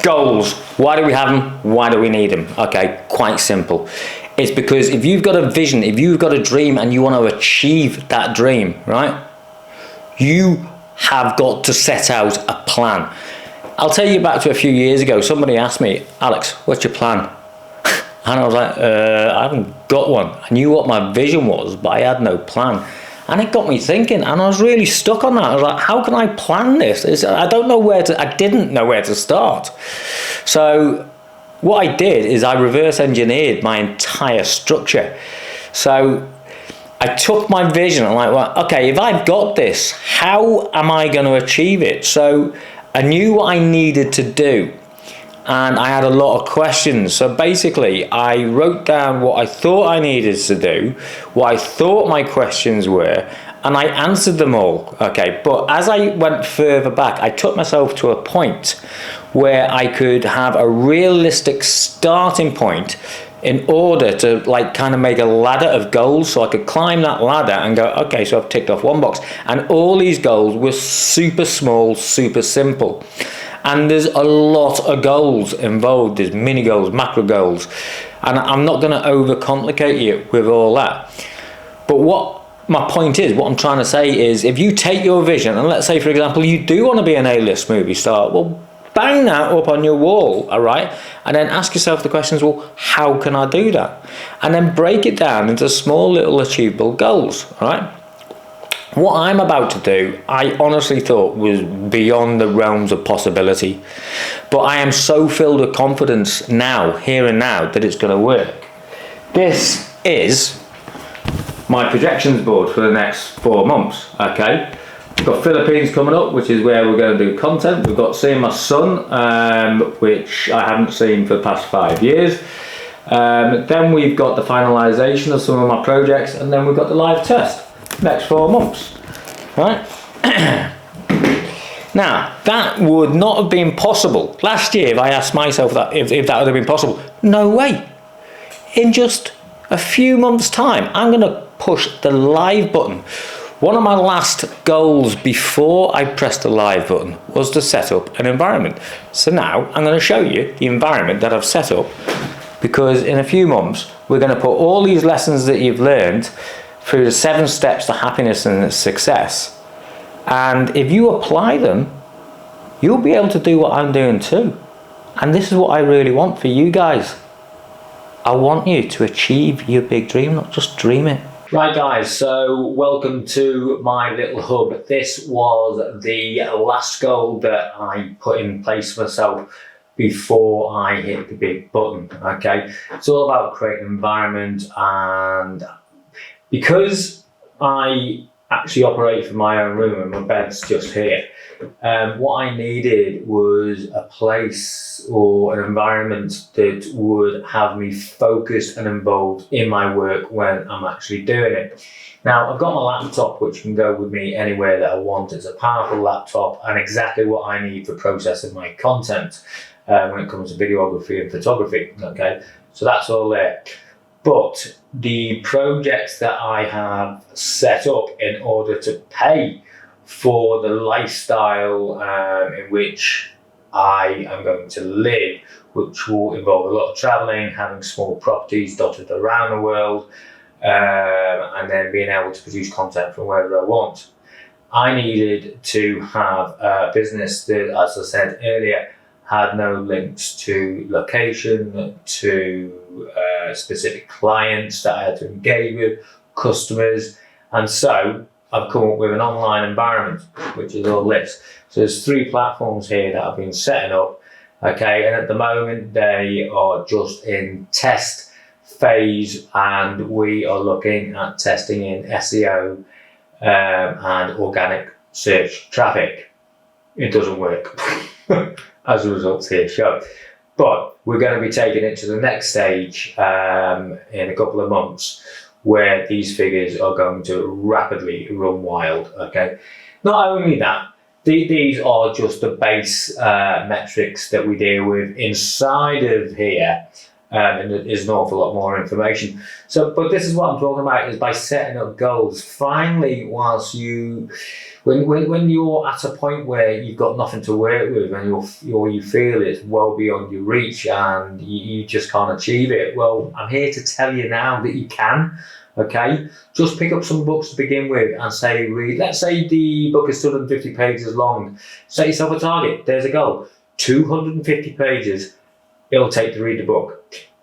Goals. Why do we have them? Why do we need them? Okay, quite simple. It's because if you've got a vision, if you've got a dream and you want to achieve that dream, right? You have got to set out a plan. I'll take you back to a few years ago. Somebody asked me, Alex, what's your plan? And I was like, I haven't got one. I knew what my vision was, but I had no plan. And it got me thinking, and I was really stuck on that. I was like, how can I plan this? I didn't know where to start. So what I did is I reverse engineered my entire structure. So I took my vision and like, well, okay, if I've got this, how am I going to achieve it? So I knew what I needed to do. And I had a lot of questions. So basically, I wrote down what I thought I needed to do, what I thought my questions were, and I answered them all. Okay, but as I went further back, I took myself to a point where I could have a realistic starting point in order to like kind of make a ladder of goals, so I could climb that ladder and go, okay, so I've ticked off one box. And all these goals were super small, super simple. And there's a lot of goals involved. There's mini goals, macro goals. And I'm not going to overcomplicate it with all that. But what my point is, what I'm trying to say is, if you take your vision, and let's say, for example, you do want to be an A-list movie star, well, bang that up on your wall, all right? And then ask yourself the questions, well, how can I do that? And then break it down into small little achievable goals, all right? What I'm about to do, I honestly thought was beyond the realms of possibility. But I am so filled with confidence now, here and now, that it's going to work. This is my projections board for the next 4 months, okay? We've got Philippines coming up, which is where we're going to do content. We've got seeing my son, which I haven't seen for the past 5 years. Then we've got the finalisation of some of my projects, and then we've got the live test. Next 4 months, right? Now, that would not have been possible last year if I asked myself that, if that would have been possible. No way. In just a few months' time, I'm going to push the live button. One of my last goals before I pressed the live button was to set up an environment. So now I'm going to show you the environment that I've set up, because in a few months, we're going to put all these lessons that you've learned through the 7 steps to happiness and success. And if you apply them, you'll be able to do what I'm doing too. And this is what I really want for you guys. I want you to achieve your big dream, not just dream it. Right guys, so welcome to my little hub. This was the last goal that I put in place for myself before I hit the big button, okay? It's all about creating an environment, and because I actually operate from my own room and my bed's just here, what I needed was a place or an environment that would have me focused and involved in my work when I'm actually doing it. Now, I've got my laptop, which can go with me anywhere that I want. It's a powerful laptop and exactly what I need for processing my content when it comes to videography and photography, okay? So that's all there. But the projects that I have set up in order to pay for the lifestyle in which I am going to live, which will involve a lot of traveling, having small properties dotted around the world, and then being able to produce content from wherever I want. I needed to have a business that, as I said earlier, had no links to location, to specific clients that I had to engage with, customers, and so I've come up with an online environment, which is all this. So there's 3 platforms here that I've been setting up, okay, and at the moment they are just in test phase, and we are looking at testing in SEO and organic search traffic. It doesn't work. As the results here show. But we're going to be taking it to the next stage in a couple of months, where these figures are going to rapidly run wild, okay? Not only that, these are just the base metrics that we deal with inside of here. and there's an awful lot more information. So, but this is what I'm talking about, is by setting up goals. Finally, when you're at a point where you've got nothing to work with and you feel it's well beyond your reach and you just can't achieve it, well, I'm here to tell you now that you can. Okay, just pick up some books to begin with and say read. Let's say the book is 250 pages long. Set yourself a target. There's a goal. 250 pages it'll take to read the book.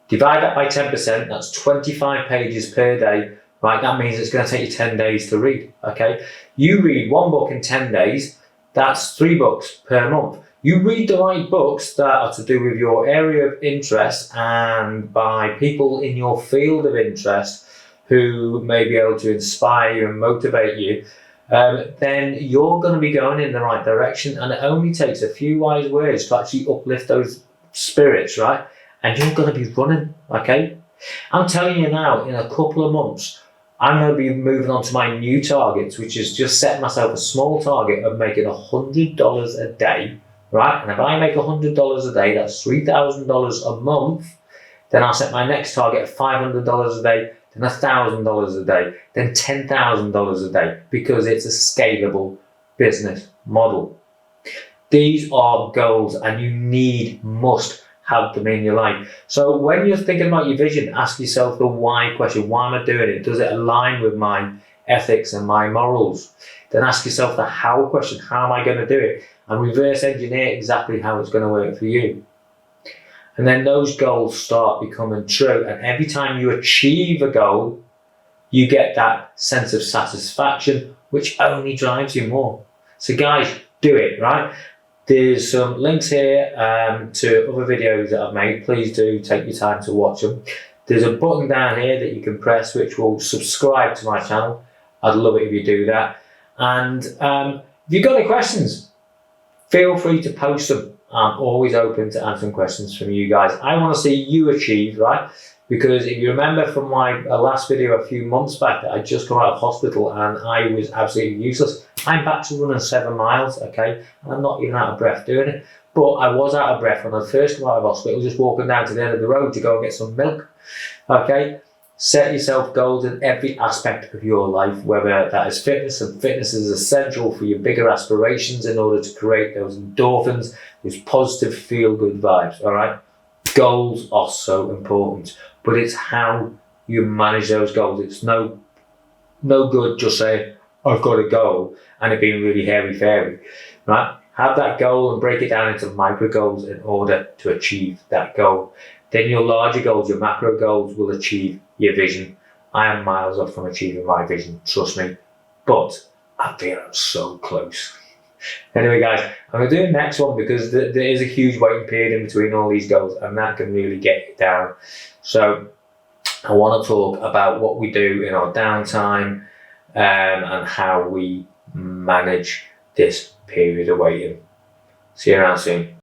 Divide that by 10%, that's 25 pages per day, right? That means it's going to take you 10 days to read, okay? You read one book in 10 days, that's 3 books per month. You read the right books that are to do with your area of interest and by people in your field of interest who may be able to inspire you and motivate you, then you're going to be going in the right direction. And it only takes a few wise words to actually uplift those spirits, right? And you're going to be running, okay? I'm telling you now, in a couple of months, I'm going to be moving on to my new targets, which is just set myself a small target of making $100 a day, right? And if I make $100 a day, that's $3,000 a month. Then I'll set my next target of $500 a day, then $1,000 a day, then $10,000 a day, because it's a scalable business model. These are goals and you must have them in your life. So when you're thinking about your vision, ask yourself the why question. Why am I doing it? Does it align with my ethics and my morals? Then ask yourself the how question. How am I going to do it? And reverse engineer exactly how it's going to work for you. And then those goals start becoming true. And every time you achieve a goal, you get that sense of satisfaction, which only drives you more. So guys, do it, right? There's some links here to other videos that I've made. Please do take your time to watch them. There's a button down here that you can press which will subscribe to my channel. I'd love it if you do that. And if you've got any questions, feel free to post them. I'm always open to answering questions from you guys. I want to see you achieve, right? Because if you remember from my last video a few months back that I just come out of hospital and I was absolutely useless. I'm back to running 7 miles, okay? And I'm not even out of breath doing it. But I was out of breath when I first came out of hospital, just walking down to the end of the road to go and get some milk, okay? Set yourself goals in every aspect of your life, whether that is fitness, and fitness is essential for your bigger aspirations in order to create those endorphins, those positive feel-good vibes, all right? Goals are so important, but it's how you manage those goals. It's no good just saying, I've got a goal, and it being really hairy-fairy, right? Have that goal and break it down into micro goals in order to achieve that goal. Then your larger goals, your macro goals, will achieve your vision. I am miles off from achieving my vision, trust me, but I feel I'm so close. Anyway guys, I'm going to do the next one because there is a huge waiting period in between all these goals and that can really get you down. So I want to talk about what we do in our downtime and how we manage this period of waiting. See you around soon.